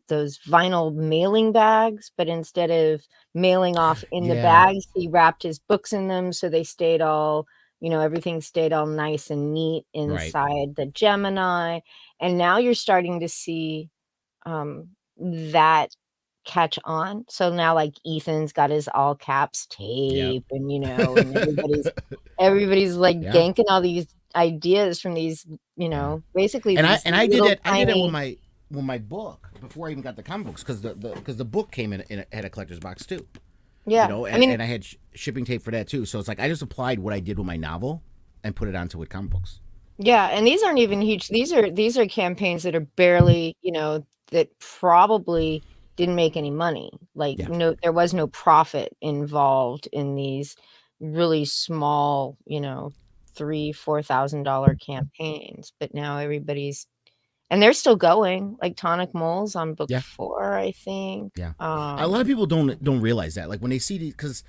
those vinyl mailing bags, but instead of mailing off in the Yeah. bags, he wrapped his books in them so they stayed all, everything stayed all nice and neat Right. inside the Gemini. And now you're starting to see that catch on. So now like Ethan's got his all caps Yep. tape and everybody's like Yeah. ganking all these ideas from these, Yeah. basically And I these and I did little it. I did it with tiny. my book before I even got the comic books, because the book came had a collector's box too. Yeah. I mean, And I had shipping tape for that too. So it's like I just applied what I did with my novel and put it onto with comic books. yeah, and these aren't even huge. These are campaigns that are barely, that probably didn't make any money. Like Yeah. no, there was no profit involved in these really small, $3,000-$4,000 campaigns. But now everybody's and they're still going. Like Tonic Moles on book Yeah. 4, I think. Yeah, a lot of people don't realize that. Like when they see these,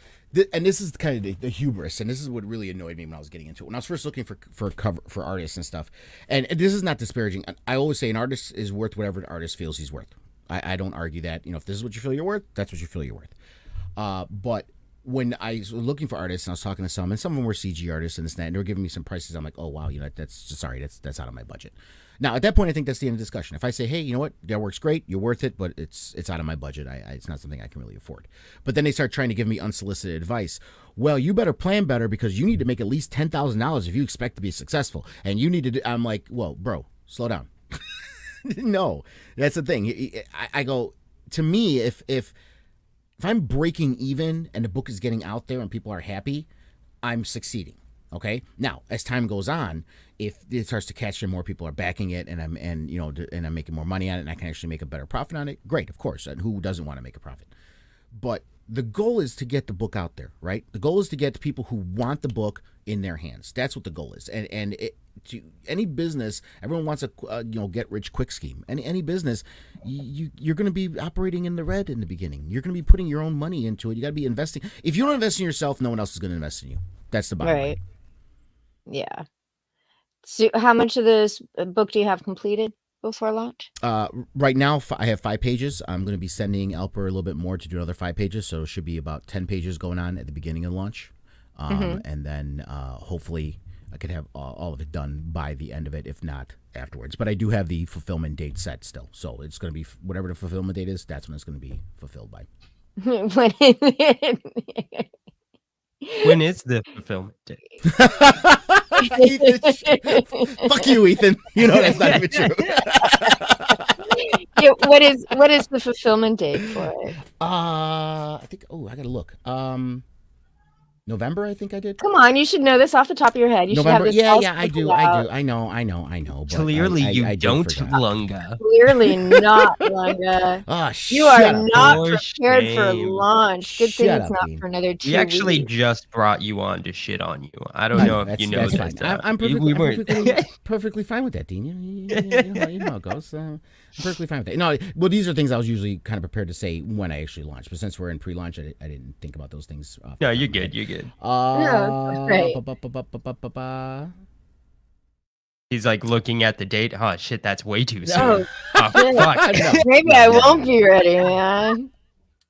and this is kind of the hubris, and this is what really annoyed me when I was getting into it. When I was first looking for cover for artists and stuff, and this is not disparaging. I always say an artist is worth whatever the artist feels he's worth. I don't argue that. If this is what you feel you're worth, that's what you feel you're worth. But when I was looking for artists and I was talking to some, and some of them were CG artists and this and that, and they were giving me some prices. I'm like, oh wow, that's out of my budget. Now at that point, I think that's the end of the discussion. If I say, hey, you know what, that works great, you're worth it, but it's out of my budget. It's not something I can really afford. But then they start trying to give me unsolicited advice. Well, you better plan better because you need to make at least $10,000 if you expect to be successful, and you need to. I'm like, well, bro, slow down. No, that's the thing. I go, to me, if I'm breaking even and the book is getting out there and people are happy, I'm succeeding. Okay. Now, as time goes on, if it starts to catch and more people are backing it, and I'm making more money on it, and I can actually make a better profit on it, great, of course. And who doesn't want to make a profit? But the goal is to get the book out there, right? The goal is to get the people who want the book in their hands. That's what the goal is. And to any business, everyone wants a get rich quick scheme. Any business, you're going to be operating in the red in the beginning. You're going to be putting your own money into it. You got to be investing. If you don't invest in yourself, no one else is going to invest in you. That's the bottom line. Yeah. So how much of this book do you have completed before launch? Right now, I have 5 pages. I'm going to be sending Alper a little bit more to do another 5 pages. So it should be about 10 pages going on at the beginning of launch. And then hopefully I could have all of it done by the end of it, if not afterwards. But I do have the fulfillment date set still. So it's going to be whatever the fulfillment date is, that's when it's going to be fulfilled by. When is the fulfillment date? Fuck you, Ethan. You know that's not even true. Yeah, what is the fulfillment date for it? I think. Oh, I gotta look. November, I think I did. Come on, you should know this off the top of your head. You November. should have this. I do. I know. But Clearly, I don't, forgot. Lunga. Clearly not, Lunga. Oh, You are not For prepared for shame. launch. Good thing Shut it's up, not Dean. for another 2 We actually weeks. just brought you on to shit on you. I don't know if you know that's that. fine. I'm We weren't. perfectly fine with that, Dean. You know how it goes. I'm perfectly fine with that. No, well, these are things I was usually kind of prepared to say when I actually launched. But since we're in pre-launch, I didn't think about those things. No, you're good. You're good. Great. He's like looking at the date. Oh shit, that's way too soon. Oh, Oh, fuck. No. maybe I won't be ready, man.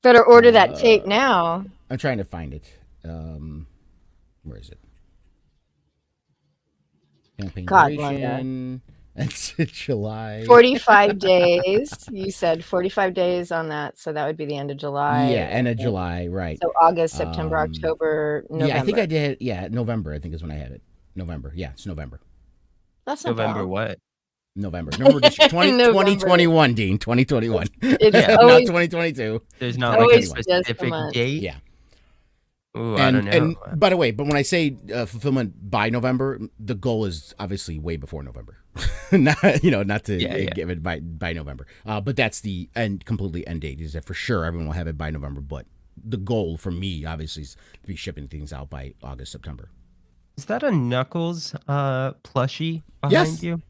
Better order that tape now. I'm trying to find it. Where is it? Campaign God, duration. It's July. 45 days. You said 45 days on that, so that would be the end of July. Yeah, end of July, right. So August, September, October, November. Yeah, I think I did. Yeah, November, I think is when I had it. November. Yeah, it's November. That's not November bad. what? November. 2021, Dean. 2021. It's Not always, 2022. There's not like a always just a specific month. date. Yeah. Ooh, I don't know. And by the way, but when I say fulfillment by November, the goal is obviously way before November. not to give it by November. But that's the completely end date. Is that for sure everyone will have it by November, but the goal for me obviously is to be shipping things out by August, September. Is that a Knuckles plushie behind you?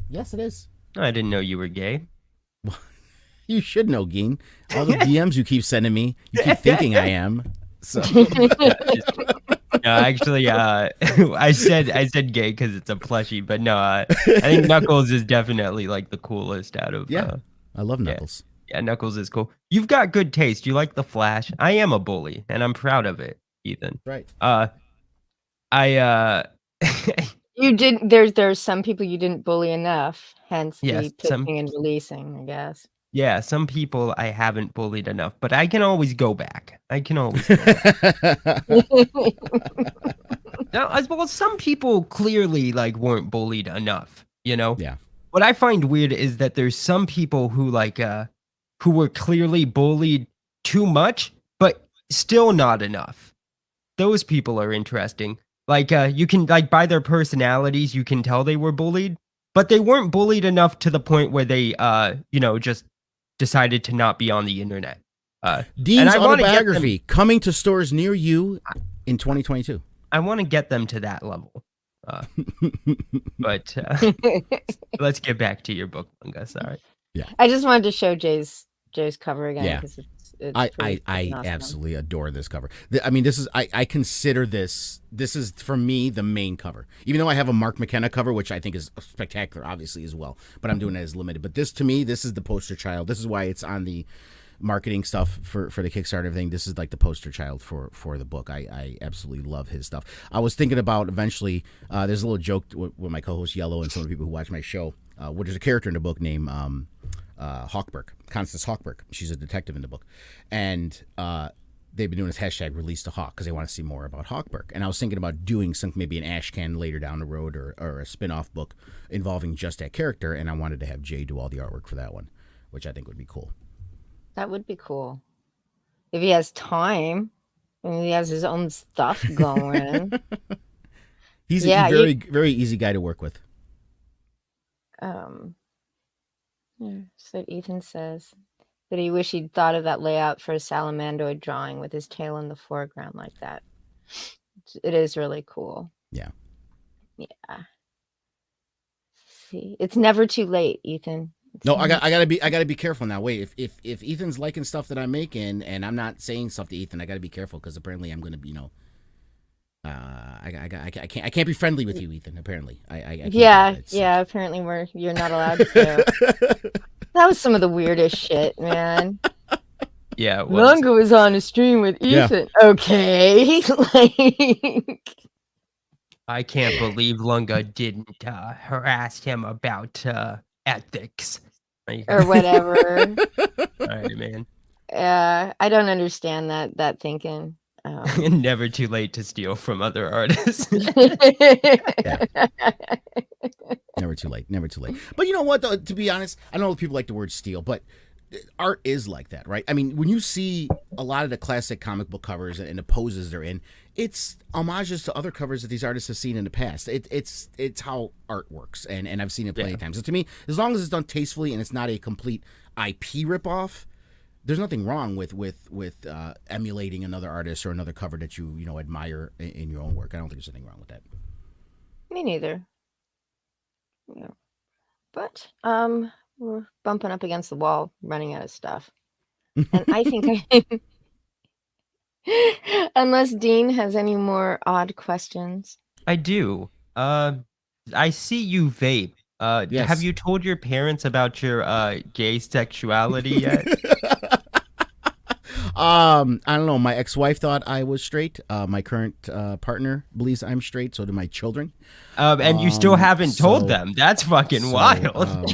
Yes, it is. I didn't know you were gay. You should know, Geen. All the DMs you keep sending me, you keep thinking I am. So No, actually, I said gay because it's a plushie, but no, I think Knuckles is definitely like the coolest out of. Yeah, I love Knuckles. Yeah, Knuckles is cool. You've got good taste. You like the Flash. I am a bully, and I'm proud of it, Ethan. Right. You did. There's some people you didn't bully enough, hence Yes, the pitching and releasing, I guess. Yeah, some people I haven't bullied enough, but I can always go back. I can always go back. Now, well, some people clearly like weren't bullied enough, you know? Yeah. What I find weird is that there's some people who like who were clearly bullied too much, but still not enough. Those people are interesting. Like you can like by their personalities, you can tell they were bullied, but they weren't bullied enough to the point where they just decided to not be on the internet. Dean's autobiography coming to stores near you in 2022. I want to get them to that level. But let's get back to your book, Lunga. Sorry. Yeah. I just wanted to show Jay's cover again. Yeah. It's I awesome. absolutely adore this cover. I mean, this is I consider this is for me the main cover. Even though I have a Mark McKenna cover, which I think is spectacular, obviously as well. But I'm doing it as limited. But this to me, this is the poster child. This is why it's on the marketing stuff for the Kickstarter thing. This is like the poster child for the book. I absolutely love his stuff. I was thinking about eventually. There's a little joke with my co-host Yellow and some of the people who watch my show. Where there's a character in the book named Hawkberg, Constance Hawkberg. She's a detective in the book, and they've been doing this hashtag release the Hawk because they want to see more about Hawkberg. And I was thinking about doing maybe an Ashcan later down the road or a spin-off book involving just that character. And I wanted to have Jay do all the artwork for that one, which I think would be cool. That would be cool. If he has time and he has his own stuff going. He's a very, very easy guy to work with. So Ethan says that he wish he'd thought of that layout for a salamandoid drawing with his tail in the foreground like that. It is really cool. Yeah. See, it's never too late, Ethan. No, I gotta be careful now. Wait, if Ethan's liking stuff that I'm making and I'm not saying stuff to Ethan, I gotta be careful because apparently I'm gonna be, I can't be friendly with you, Ethan. Apparently, I can't apparently you're not allowed to. That was some of the weirdest shit, man. Yeah, Lunga was on a stream with Ethan. Yeah. Okay, I can't believe Lunga didn't harass him about ethics or whatever. All right, man. I don't understand that thinking. Never too late to steal from other artists. Never too late. Never too late. But you know what, though, to be honest, I don't know if people like the word steal, but art is like that, right? I mean, when you see a lot of the classic comic book covers and the poses they're in, it's homages to other covers that these artists have seen in the past. It's how art works, and I've seen it plenty of times. So to me, as long as it's done tastefully and it's not a complete IP ripoff, there's nothing wrong with emulating another artist or another cover that you admire in your own work. I don't think there's anything wrong with that. Me neither. Yeah. But we're bumping up against the wall, running out of stuff. And I think unless Dean has any more odd questions. I do. I see you vape. Yes. Have you told your parents about your gay sexuality yet? I don't know. My ex-wife thought I was straight. My current partner believes I'm straight. So do my children. And you still haven't told them. That's fucking wild.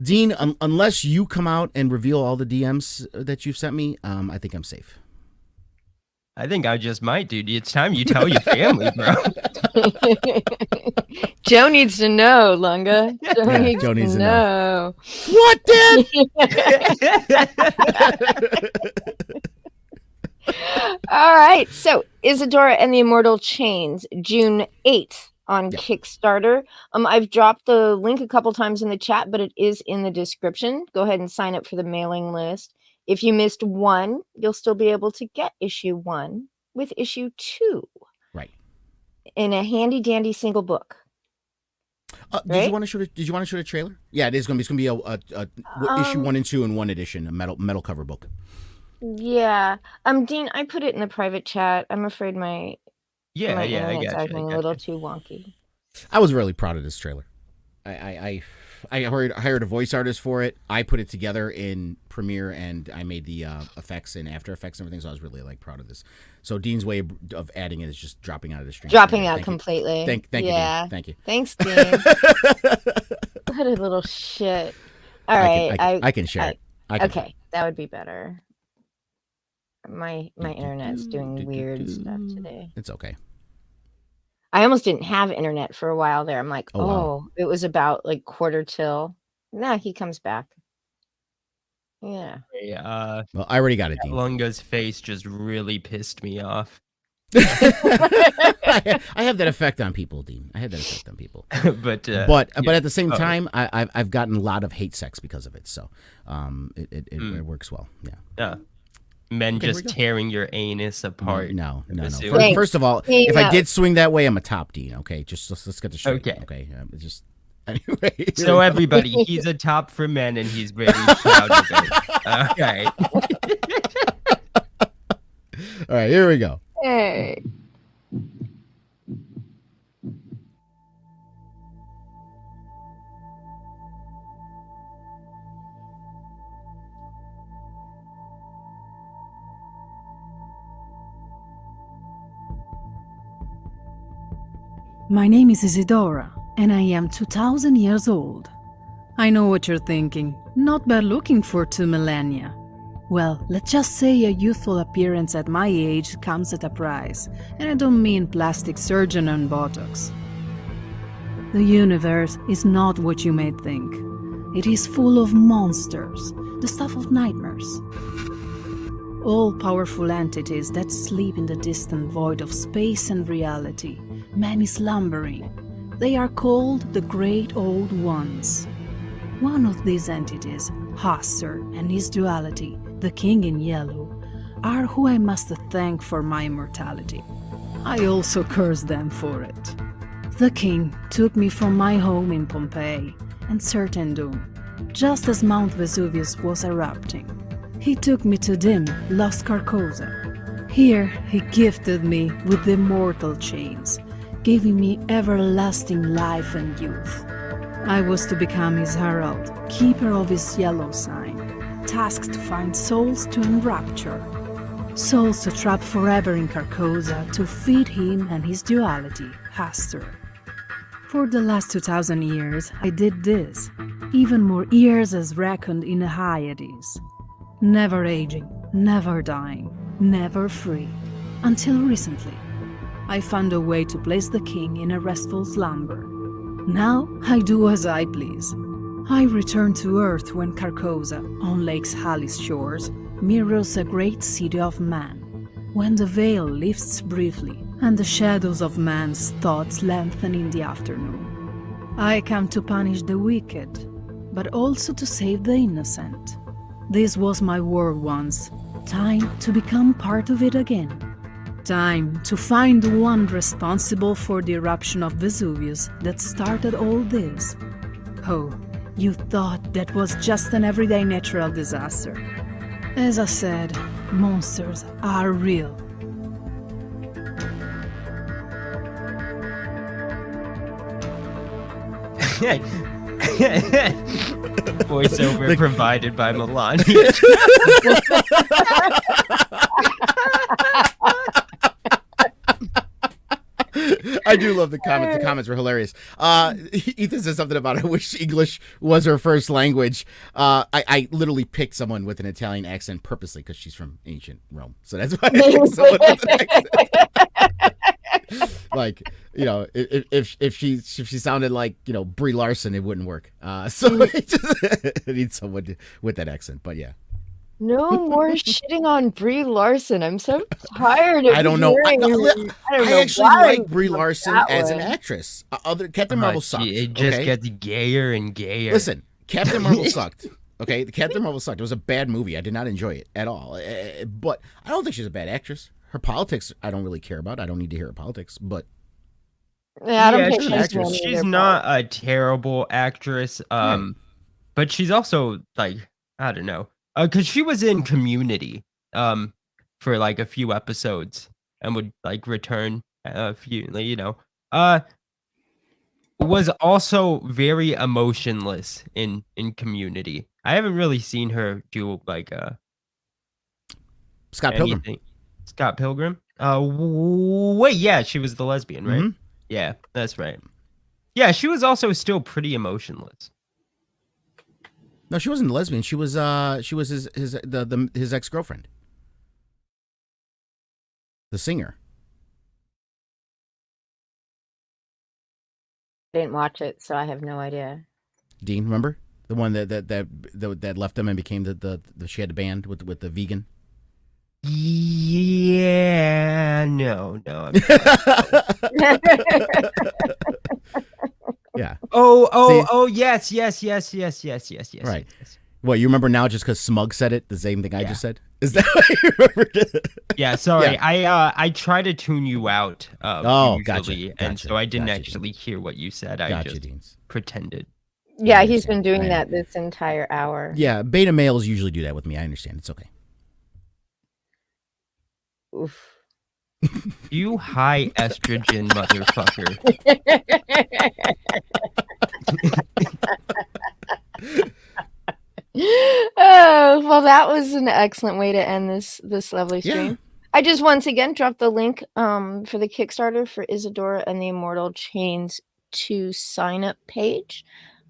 Dean, unless you come out and reveal all the DMs that you've sent me, I think I'm safe. I think I just might, dude. It's time you tell your family, bro. Joe needs to know, Lunga. Joe needs to know. What, Dad? All right. So, Isadora and the Immortal Chains, June 8th on Kickstarter. I've dropped the link a couple times in the chat, but it is in the description. Go ahead and sign up for the mailing list. If you missed one, you'll still be able to get issue 1 with issue 2. Right. In a handy dandy single book. Did you want to shoot a trailer? Yeah, it's gonna be a issue 1 and 2 in one edition, a metal cover book. Yeah. Dean, I put it in the private chat. I'm afraid my internet's acting a little too wonky. I was really proud of this trailer. I hired a voice artist for it. I put it together in Premiere, and I made the effects in After Effects and everything. So I was really Proud of this. So Dean's way of adding it is just dropping out of the stream. Dropping out completely. Thank you, Dean. Thank you. Thanks, Dean. What a little shit. All right, I can share it. Okay, that would be better. My internet's doing weird stuff today. It's okay. I almost didn't have internet for a while there. I'm like, wow. It was about like quarter till. Nah, he comes back. Yeah. Well, I already got it, Dean. Lunga's face just really pissed me off. I have that effect on people, Dean. I have that effect on people. but at the same time, I've gotten a lot of hate sex because of it. So it works well. Yeah. Yeah. Men just tearing your anus apart. No. First of all, if I did swing that way, I'm a top, Dean. Okay, just let's get the straight. Okay. Just anyway. So everybody, he's a top for men, and he's very proud of it. Okay. All right, here we go. Hey. My name is Isidora, and I am 2000 years old. I know what you're thinking. Not bad looking for 2 millennia. Well, let's just say a youthful appearance at my age comes at a price, and I don't mean plastic surgeon and Botox. The universe is not what you may think. It is full of monsters, the stuff of nightmares. All-powerful entities that sleep in the distant void of space and reality, many slumbering. They are called the Great Old Ones. One of these entities, Hasser and his duality, the King in Yellow, are who I must thank for my immortality. I also curse them for it. The King took me from my home in Pompeii and Sertendum, just as Mount Vesuvius was erupting. He took me to dim, lost Carcosa. Here he gifted me with the immortal chains, giving me everlasting life and youth. I was to become his herald, keeper of his yellow sign, tasked to find souls to enrapture, souls to trap forever in Carcosa to feed him and his duality, Hastur. For the last 2000 years I did this, even more years as reckoned in the Hyades. Never aging, never dying, never free. Until recently, I found a way to place the king in a restful slumber. Now I do as I please. I return to Earth when Carcosa, on Lake Halys shores, mirrors a great city of man. When the veil lifts briefly and the shadows of man's thoughts lengthen in the afternoon. I come to punish the wicked, but also to save the innocent. This was my world once. Time to become part of it again. Time to find the one responsible for the eruption of Vesuvius that started all this. Oh, you thought that was just an everyday natural disaster. As I said, monsters are real. Voiceover provided by Melania. I do love the comments. The comments were hilarious. Ethan says something about, I wish English was her first language. I literally picked someone with an Italian accent purposely because she's from ancient Rome. So that's why I picked someone with an accent. Like, you know, if she sounded like, you know, Brie Larson, it wouldn't work. So I need someone with that accent. But yeah. No more shitting on Brie Larson. I'm so tired of I don't know. I actually why like Brie Larson that as an way. actress. Captain Marvel sucked. It just okay? gets gayer and gayer. Listen, Captain Marvel sucked. Okay, the Captain Marvel sucked. It was a bad movie. I did not enjoy it at all. But I don't think she's a bad actress. Her politics, I don't really care about. I don't need to hear her politics. But Yeah, I don't Yeah, think she's an actress. she's not a terrible actress. But she's also like, I don't know, because she was in Community, for like a few episodes and would like return a few, like, you know, was also very emotionless in Community. I haven't really seen her do like Scott Pilgrim. anything. Scott Pilgrim. Wait, yeah, she was the lesbian, right? Mhm. Yeah, that's right. Yeah, she was also still pretty emotionless. No, she wasn't a lesbian. She was his ex-girlfriend. The singer. Didn't watch it, so I have no idea. Dean, remember? The one that left him and became the she had a band with the vegan. Yeah, no. Yeah. Oh, yes. Right. Yes. What, you remember now just because Smug said it? The same thing I just said? Is that what you remember? Yeah, sorry. Yeah. I try to tune you out Oh, usually, gotcha. and so I didn't Gotcha, actually hear what you said. I Gotcha, just Deans. pretended. Yeah, I he's been understand. doing I that this entire hour. Yeah, beta males usually do that with me. I understand. It's okay. Oof. You high estrogen motherfucker. Oh, well, that was an excellent way to end this lovely stream. Yeah. I just once again dropped the link for the Kickstarter for Isadora and the Immortal Chains to sign up page.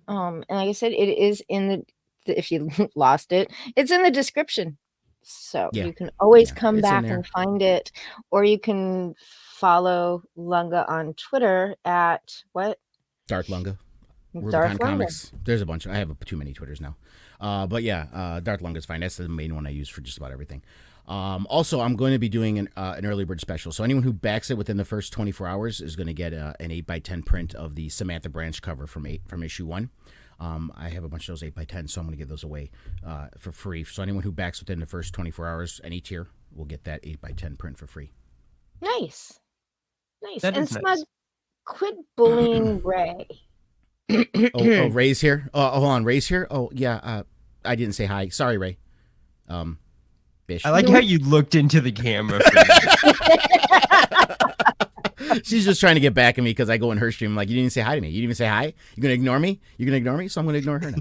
And like I said, it is in the if you lost it, it's in the description. So Yeah. you can always come it's in back there. and find it, or you can follow Lunga on Twitter at what? Dark Lunga. Dark Rubicon Lunga. Comics. There's a bunch. I have too many Twitters now. But yeah, Dark Lunga's fine. That's the main one I use for just about everything. Also, I'm going to be doing an early bird special. So anyone who backs it within the first 24 hours is going to get an 8x10 print of the Samantha Branch cover from issue 1. I have a bunch of those 8x10, so I'm going to give those away for free. So anyone who backs within the first 24 hours, any tier, will get that 8x10 print for free. Nice. That And is Smug, nice. quit bullying Ray. Oh, Ray's here? Oh, hold on. Ray's here? Oh, yeah. I didn't say hi. Sorry, Ray. Bish. I like how you looked into the camera. She's just trying to get back at me because I go in her stream. I'm like, you didn't say hi to me. You didn't even say hi? You're going to ignore me? You're going to ignore me? So I'm going to ignore her now.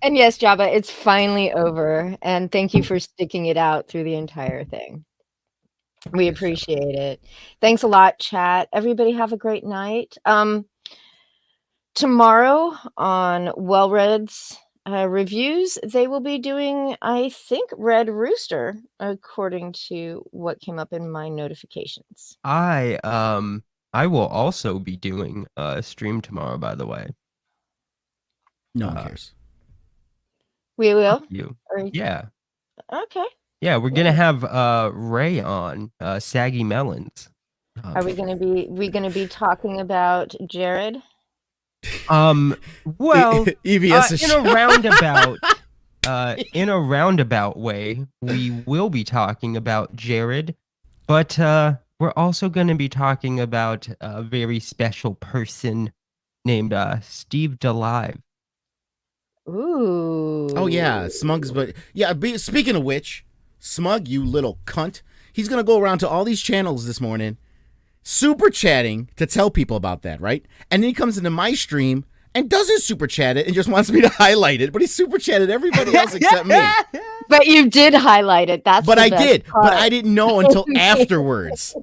And yes, Jabba, it's finally over. And thank you for sticking it out through the entire thing. We appreciate it. Thanks a lot, chat. Everybody have a great night. Tomorrow on Well Red's reviews, they will be doing, I think, Red Rooster, according to what came up in my notifications. I will also be doing a stream tomorrow, by the way. No one cares. We will? You. Or- Yeah. Okay. Yeah, we're gonna have Ray on Saggy Melons. Are we gonna be talking about Jared? Well, EVS is in a roundabout way, we will be talking about Jared, but we're also going to be talking about a very special person named Steve DeLive. Ooh. Oh, yeah. Smug's, but yeah, speaking of which, Smug, you little cunt, he's going to go around to all these channels this morning, super chatting to tell people about that, right? And then he comes into my stream and doesn't super chat it and just wants me to highlight it, but he super chatted everybody else except me. But you did highlight it. That's But the I best did, part. but I didn't know until afterwards.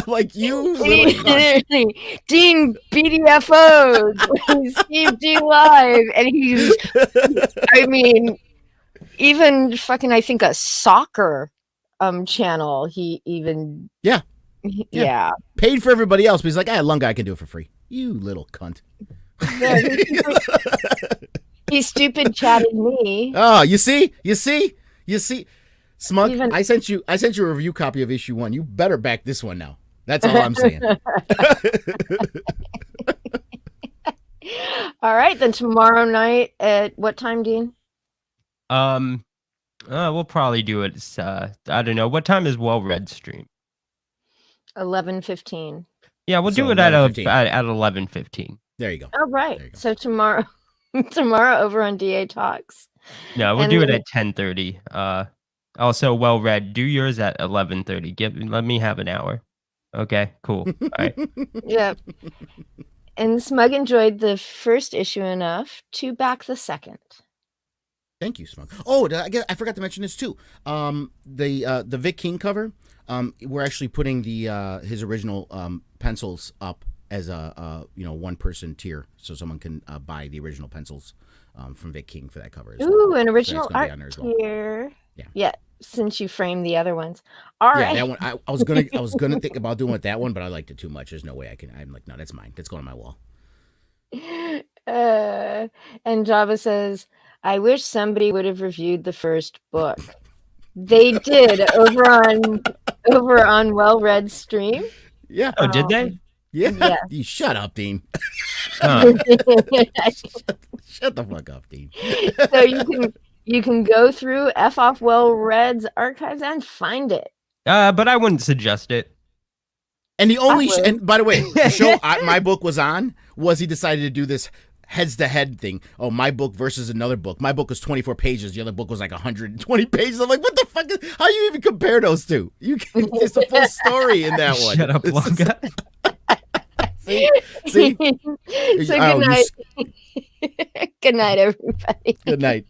Like you little cunt. Dean BDFO, Steve D Live, and he's, I mean, even fucking, I think a soccer channel. He even, Yeah. yeah. Paid for everybody else, but he's like, Lunga, I can do it for free. You little cunt. Yeah, he stupid chatted me. Oh, you see? Smug, Even- I sent you a review copy of issue 1. You better back this one now. That's all I'm saying. All right, then tomorrow night at what time, Dean? We'll probably do it. I don't know. What time is Well Read stream? 11:15. Yeah, we'll So do it at 11:15. at 11:15. There you go. All right. There you go. So tomorrow over on DA Talks. No, we'll And do it then- at 10:30. Also, Well Read, do yours at 11:30. Let me have an hour. Okay, cool. All right. Yeah. And Smug enjoyed the first issue enough to back the second. Thank you, Smug. Oh, I forgot to mention this too. The Vic King cover. We're actually putting his original pencils up as a 1-person tier, so someone can buy the original pencils from Vic King for that cover. As well. Ooh, an original that's gonna be art on there as well. here. Yeah. Yeah. Since you framed the other ones. All Yeah, right. that one. I was gonna think about doing with that one, but I liked it too much. There's no way I can. I'm like, no, that's mine. That's going on my wall. And Java says, I wish somebody would have reviewed the first book. They did over on Well Read stream. Yeah. Oh, did they? Yeah. Yeah. You shut up, Dean. Huh. Shut the fuck up, Dean. So you can go through F off Well Read's archives and find it. But I wouldn't suggest it. And the only would. and by the way, the show my book was on was he decided to do this heads to head thing. Oh, my book versus another book. My book was 24 pages. The other book was like 120 pages. I'm like, what the fuck? How you even compare those two? It's a full story in that one. Shut up, Lunga. See? So Oh, good night. Good night, everybody. Good night.